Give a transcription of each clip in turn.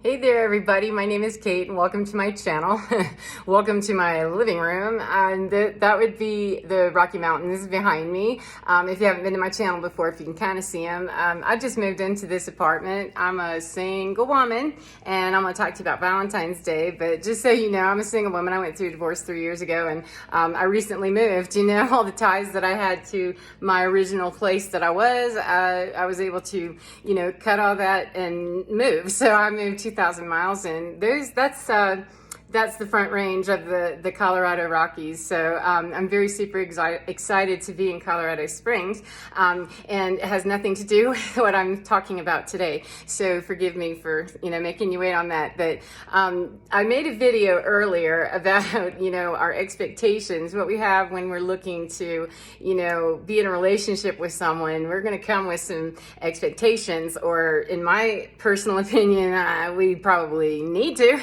Hey there, everybody. My name is Kate, and welcome to my channel. Welcome to my living room. And that would be the Rocky Mountains behind me. If you haven't been to my channel before, if you can kind of see them. I just moved into this apartment. I'm a single woman, and I'm going to talk to you about Valentine's Day. But just so you know, I'm a single woman. I went through a divorce 3 years ago, and I recently moved. You know, all the ties that I had to my original place that I was able to, you know, cut all that and move. So I moved 2,000 miles, and that's the Front Range of the Colorado Rockies. So I'm very super excited to be in Colorado Springs, and it has nothing to do with what I'm talking about today. So forgive me for, you know, making you wait on that. But I made a video earlier about, you know, our expectations, what we have when we're looking to, you know, be in a relationship with someone. We're going to come with some expectations, or in my personal opinion, we probably need to,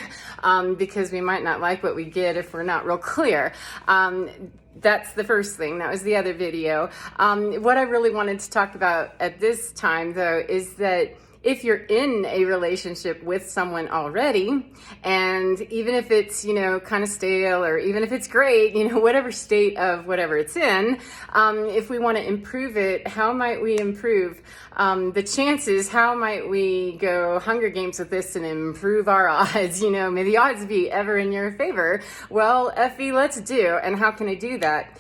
because we might not like what we get if we're not real clear. That's the first thing. That was the other video. What I really wanted to talk about at this time, though, is that if you're in a relationship with someone already, and even if it's, you know, kind of stale, or even if it's great, you know, whatever state of whatever it's in, if we want to improve it, how might we improve the chances? How might we go Hunger Games with this and improve our odds? You know, may the odds be ever in your favor. Well, Effie, let's do. And how can I do that?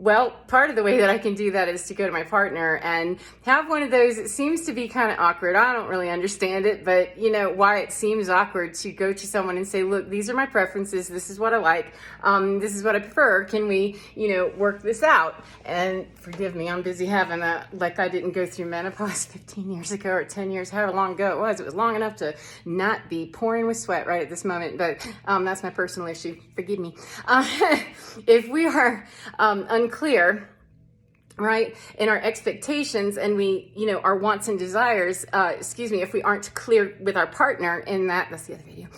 Well, part of the way that I can do that is to go to my partner and have one of those. It seems to be kind of awkward. I don't really understand it, but you know why it seems awkward to go to someone and say, look, these are my preferences. This is what I like. This is what I prefer. Can we, you know, work this out? And forgive me, I'm busy having a, like I didn't go through menopause 15 years ago or 10 years, however long ago it was. It was long enough to not be pouring with sweat right at this moment, but that's my personal issue. Forgive me. If we are unclear, right, in our expectations, and we, you know, our wants and desires, if we aren't clear with our partner in that's the other video,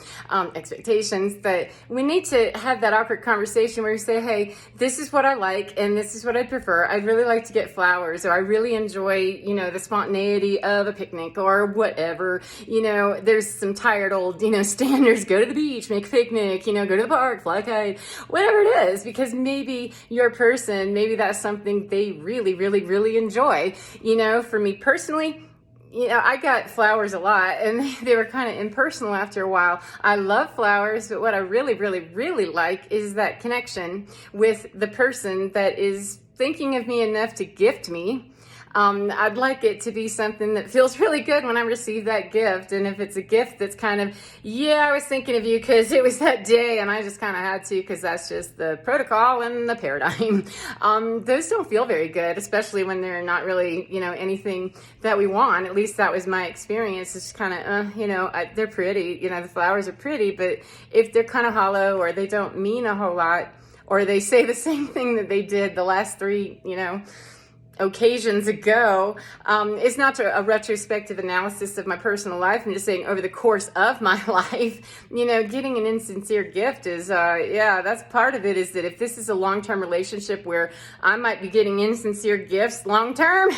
expectations, that we need to have that awkward conversation where we say, hey, this is what I like, and this is what I prefer. I'd really like to get flowers, or I really enjoy, you know, the spontaneity of a picnic, or whatever. You know, there's some tired old, you know, standards: go to the beach, make a picnic, you know, go to the park, fly a kite, whatever it is, because maybe your person, maybe that's something they really enjoy. You know, for me personally, you know, I got flowers a lot, and they were kind of impersonal after a while. I love flowers, but what I really like is that connection with the person that is thinking of me enough to gift me. I'd like it to be something that feels really good when I receive that gift. And if it's a gift that's kind of, yeah, I was thinking of you because it was that day and I just kind of had to, because that's just the protocol and the paradigm. Those don't feel very good, especially when they're not really, you know, anything that we want. At least that was my experience. It's kind of, you know, they're pretty, you know, the flowers are pretty, but if they're kind of hollow, or they don't mean a whole lot, or they say the same thing that they did the last three, you know, occasions ago, it's not a retrospective analysis of my personal life. I'm just saying over the course of my life, you know, getting an insincere gift is, yeah, that's part of it. Is that if this is a long-term relationship where I might be getting insincere gifts long-term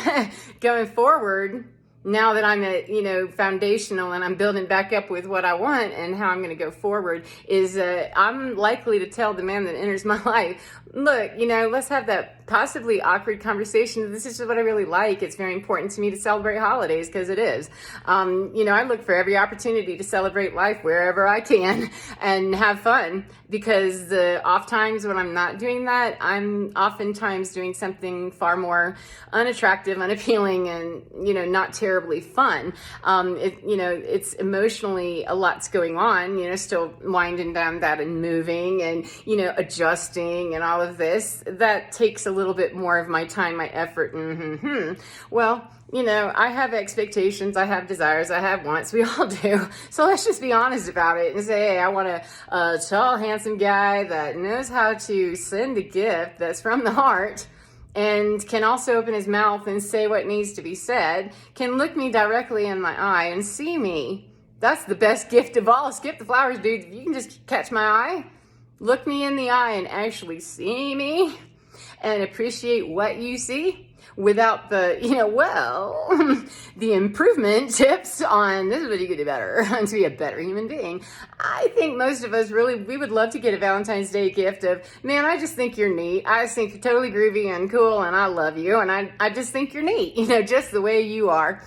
going forward, now that I'm at, you know, foundational, and I'm building back up with what I want and how I'm going to go forward, is I'm likely to tell the man that enters my life, look, you know, let's have that possibly awkward conversation. This is what I really like. It's very important to me to celebrate holidays, because it is. You know, I look for every opportunity to celebrate life wherever I can and have fun, because the off times when I'm not doing that, I'm oftentimes doing something far more unattractive, unappealing, and, you know, not terribly fun. You know, it's emotionally a lot's going on, you know, still winding down that and moving and, you know, adjusting and all of this. That takes a little bit more of my time, my effort. Well, you know, I have expectations, I have desires, I have wants. We all do. So let's just be honest about it and say, hey, I want a tall, handsome guy that knows how to send a gift that's from the heart, and can also open his mouth and say what needs to be said, can look me directly in my eye and see me. That's the best gift of all. Skip the flowers, dude. If you can just catch my eye, look me in the eye and actually see me and appreciate what you see, without the, the improvement tips on this is what you could do better to be a better human being. I think most of us really, we would love to get a Valentine's Day gift of, man, I just think you're neat. I just think you're totally groovy and cool and I love you. And I just think you're neat, just the way you are.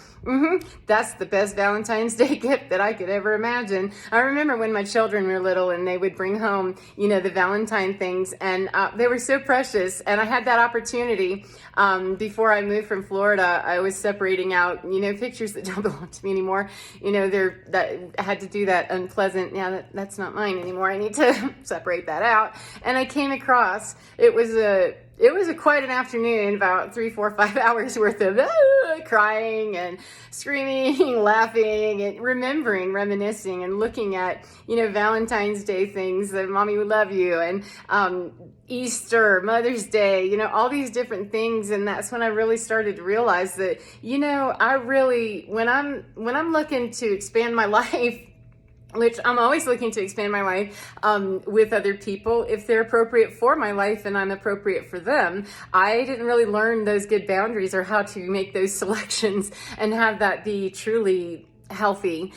That's the best Valentine's Day gift that I could ever imagine. I remember when my children were little and they would bring home, the Valentine things, and they were so precious. And I had that opportunity before I moved from Florida. I was separating out, pictures that don't belong to me anymore. That I had to do that unpleasant. Yeah, that's not mine anymore. I need to separate that out. And I came across, it was quite an afternoon, about 3, 4, 5 hours worth of crying and screaming, laughing, and reminiscing, and looking at, Valentine's Day things that mommy would love you, and Easter, Mother's Day, all these different things. And that's when I really started to realize that, I really, when I'm looking to expand my life, which I'm always looking to expand my life with other people, if they're appropriate for my life and I'm appropriate for them. I didn't really learn those good boundaries or how to make those selections and have that be truly healthy,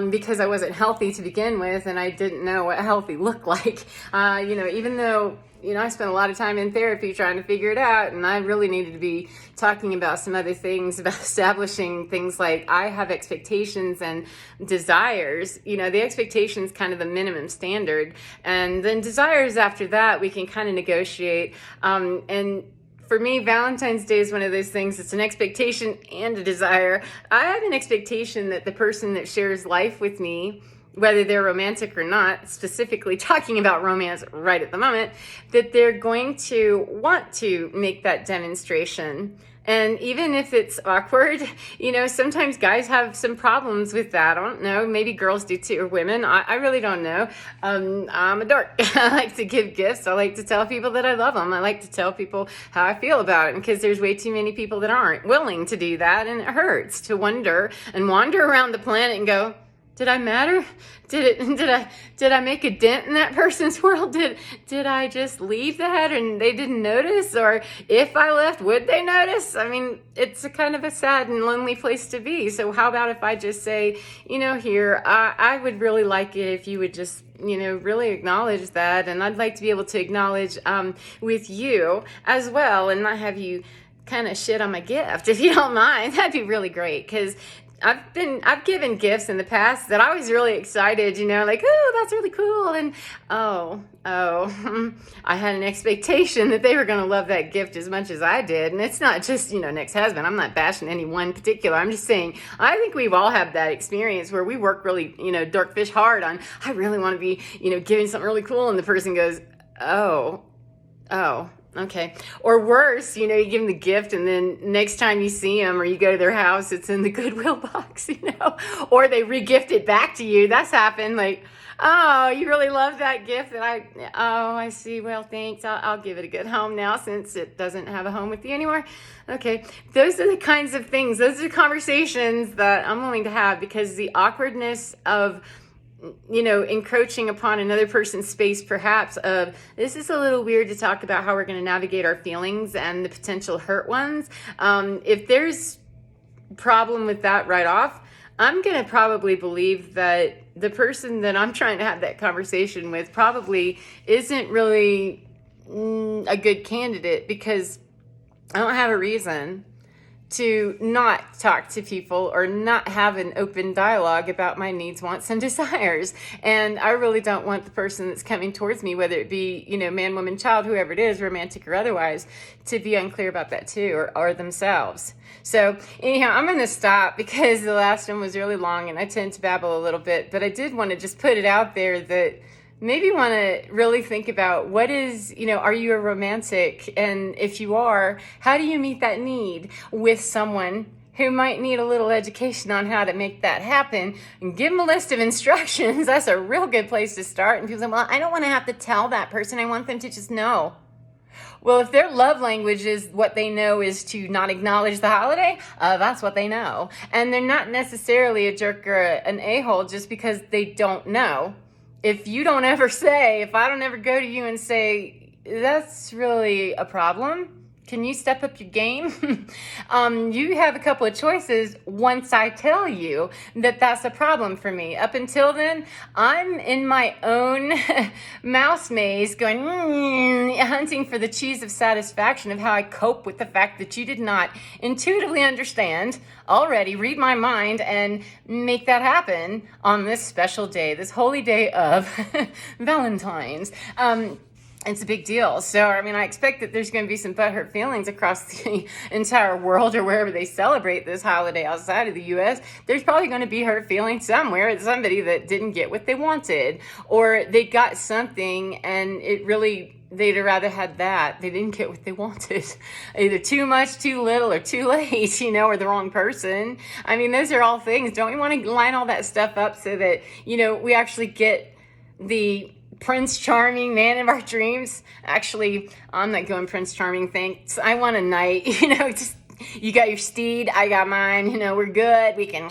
because I wasn't healthy to begin with, and I didn't know what healthy looked like. Even though I spent a lot of time in therapy trying to figure it out, and I really needed to be talking about some other things, about establishing things like I have expectations and desires. The expectation's kind of the minimum standard, and then desires after that we can kind of negotiate. And for me, Valentine's Day is one of those things. It's an expectation and a desire. I have an expectation that the person that shares life with me, whether they're romantic or not, specifically talking about romance right at the moment, that they're going to want to make that demonstration. And even if it's awkward, sometimes guys have some problems with that. I don't know. Maybe girls do too, or women. I really don't know. I'm a dork. I like to give gifts. I like to tell people that I love them. I like to tell people how I feel about it, because there's way too many people that aren't willing to do that. And it hurts to wonder and wander around the planet and go, did I matter? Did I make a dent in that person's world? Did I just leave that and they didn't notice? Or if I left, would they notice? I mean, it's a kind of a sad and lonely place to be. So how about if I just say, here, I would really like it if you would just, really acknowledge that. And I'd like to be able to acknowledge with you as well, and not have you kind of shit on my gift, if you don't mind. That'd be really great, because I've given gifts in the past that I was really excited, like, oh, that's really cool. And I had an expectation that they were going to love that gift as much as I did. And it's not just, next husband. I'm not bashing any one particular. I'm just saying, I think we've all had that experience where we work really, dark fish hard on, I really want to be, giving something really cool. And the person goes, oh. Okay. Or worse, you give them the gift, and then next time you see them or you go to their house, it's in the Goodwill box, or they re-gift it back to you. That's happened. Like, oh, you really love that gift that I see. Well, thanks. I'll give it a good home now, since it doesn't have a home with you anymore. Okay. Those are the kinds of things. Those are the conversations that I'm willing to have, because the awkwardness of encroaching upon another person's space, perhaps, of this is a little weird to talk about how we're going to navigate our feelings and the potential hurt ones. If there's problem with that right off, I'm going to probably believe that the person that I'm trying to have that conversation with probably isn't really a good candidate, because I don't have a reason to not talk to people or not have an open dialogue about my needs, wants, and desires. And I really don't want the person that's coming towards me, whether it be, man, woman, child, whoever it is, romantic or otherwise, to be unclear about that too, or themselves. So anyhow, I'm going to stop, because the last one was really long and I tend to babble a little bit, but I did want to just put it out there that maybe want to really think about what is, are you a romantic? And if you are, how do you meet that need with someone who might need a little education on how to make that happen? And give them a list of instructions. That's a real good place to start. And people say, well, I don't want to have to tell that person. I want them to just know. Well, if their love language is what they know is to not acknowledge the holiday, that's what they know. And they're not necessarily a jerk or an a-hole just because they don't know. If you don't ever say, if I don't ever go to you and say, that's really a problem, can you step up your game? You have a couple of choices once I tell you that that's a problem for me. Up until then, I'm in my own mouse maze going, hunting for the cheese of satisfaction of how I cope with the fact that you did not intuitively understand already, read my mind, and make that happen on this special day, this holy day of Valentine's. It's a big deal. So, I mean, I expect that there's going to be some butthurt feelings across the entire world or wherever they celebrate this holiday outside of the U.S. There's probably going to be hurt feelings somewhere. Somebody that didn't get what they wanted, or they got something and it really, they'd rather had that. They didn't get what they wanted. Either too much, too little, or too late, or the wrong person. I mean, those are all things. Don't we want to line all that stuff up so that, we actually get the Prince Charming man of our dreams? Actually, I'm not going Prince Charming, thanks. I want a knight, just, you got your steed, I got mine, we're good. We can,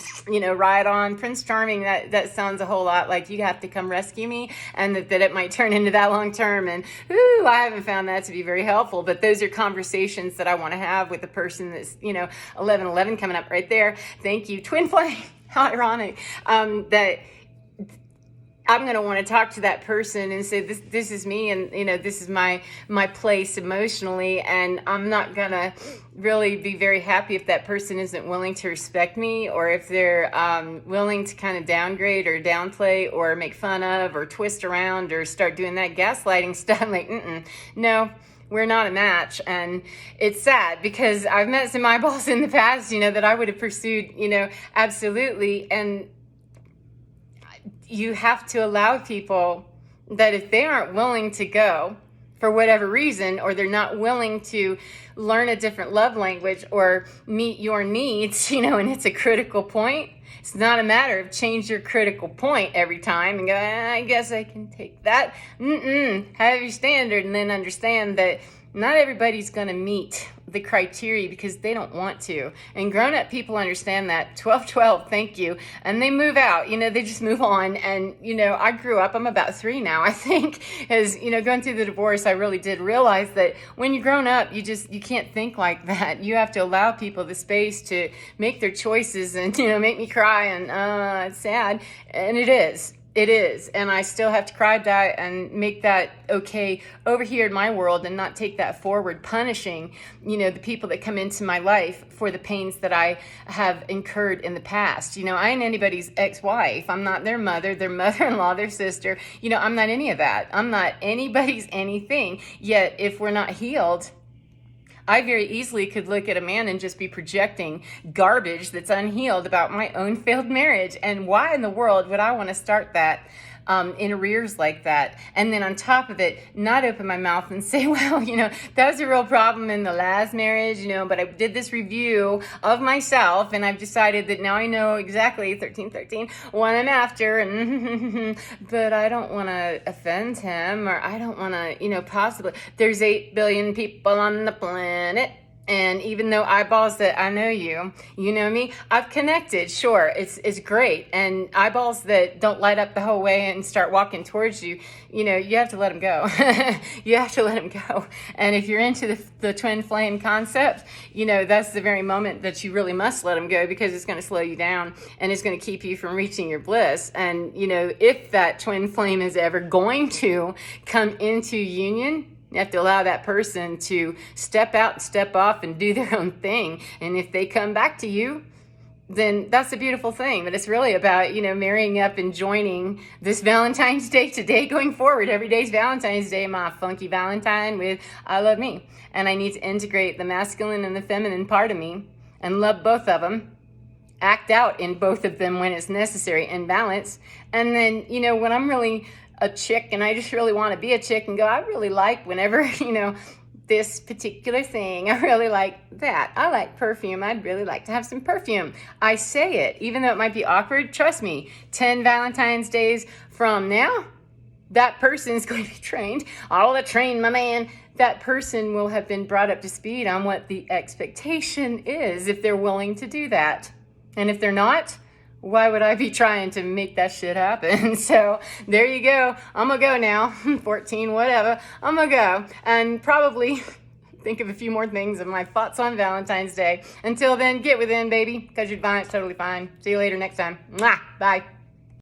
ride on. Prince Charming, that sounds a whole lot like you have to come rescue me, and that it might turn into that long term. And I haven't found that to be very helpful. But those are conversations that I want to have with the person that's, 1111 coming up right there. Thank you. Twin flame. How ironic. That I'm going to want to talk to that person and say, this is me, and this is my place emotionally, and I'm not going to really be very happy if that person isn't willing to respect me, or if they're willing to kind of downgrade or downplay or make fun of or twist around or start doing that gaslighting stuff. I'm like, no, we're not a match. And it's sad because I've met some eyeballs in the past, that I would have pursued, absolutely. And you have to allow people that if they aren't willing to go for whatever reason, or they're not willing to learn a different love language or meet your needs, and it's a critical point. It's not a matter of change your critical point every time and go, I guess I can take that. Have your standard, and then understand that not everybody's going to meet the criteria because they don't want to. And grown-up people understand that. 12-12, thank you. And they move out. They just move on. And, I grew up, I'm about 3 now, I think, as, going through the divorce, I really did realize that when you're grown up, you can't think like that. You have to allow people the space to make their choices and, make me cry and, it's sad. And it is. It is. And I still have to cry, die, and make that okay over here in my world, and not take that forward, punishing, the people that come into my life for the pains that I have incurred in the past. I ain't anybody's ex-wife. I'm not their mother, their mother-in-law, their sister. I'm not any of that. I'm not anybody's anything. Yet, if we're not healed, I very easily could look at a man and just be projecting garbage that's unhealed about my own failed marriage. And why in the world would I want to start that in arrears like that? And then on top of it, not open my mouth and say, well, that was a real problem in the last marriage, but I did this review of myself and I've decided that now I know exactly 1313 what I'm after, and but I don't want to offend him, or I don't want to, possibly. There's 8 billion people on the planet. And even though eyeballs that I know you know me, I've connected. Sure, it's great. And eyeballs that don't light up the whole way and start walking towards you, you have to let them go. You have to let them go. And if you're into the twin flame concept, that's the very moment that you really must let them go, because it's going to slow you down and it's going to keep you from reaching your bliss. And, if that twin flame is ever going to come into union, you have to allow that person to step out, step off, and do their own thing. And if they come back to you, then that's a beautiful thing. But it's really about, marrying up and joining this Valentine's Day today going forward. Every day's Valentine's Day, my funky Valentine with I love me. And I need to integrate the masculine and the feminine part of me and love both of them. Act out in both of them when it's necessary, in balance. And then, when I'm really a chick and I just really want to be a chick and go, I really like whenever, this particular thing, I really like that. I like perfume. I'd really like to have some perfume. I say it, even though it might be awkward. Trust me, 10 Valentine's days from now, that person is going to be trained. All the train, my man. That person will have been brought up to speed on what the expectation is, if they're willing to do that. And if they're not, why would I be trying to make that shit happen? So there you go. I'm going to go now. 14, whatever. I'm going to go. And probably think of a few more things of my thoughts on Valentine's Day. Until then, get within, baby, because you're fine. It's totally fine. See you later next time. Mwah! Bye.